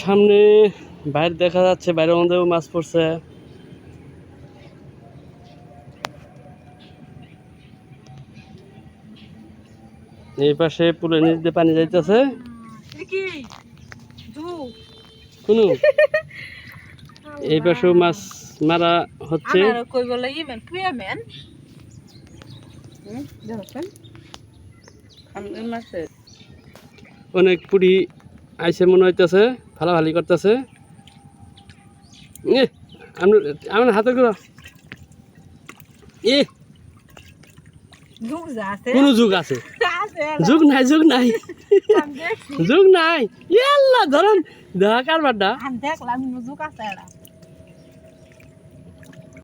সামনে বাইরে দেখা যাচ্ছে, বাইরের মধ্যেও মাছ পড়ছে। এই পাশে পুলের নিচ দিয়ে পানি যাইতেছে। কোনো এই পাশেও মাছ মারা হচ্ছে। অনেক পুরি আইসে মনে হইতেছে, ফালাফালি করতেছে। আমার হাতে করো। কোন যুগ আছে? যুগ নাই, যুগ নাই, যুগ নাই। ইয়াল্লা ধরেন দেখা কারবারটা। দেখলাম যুগ আছে।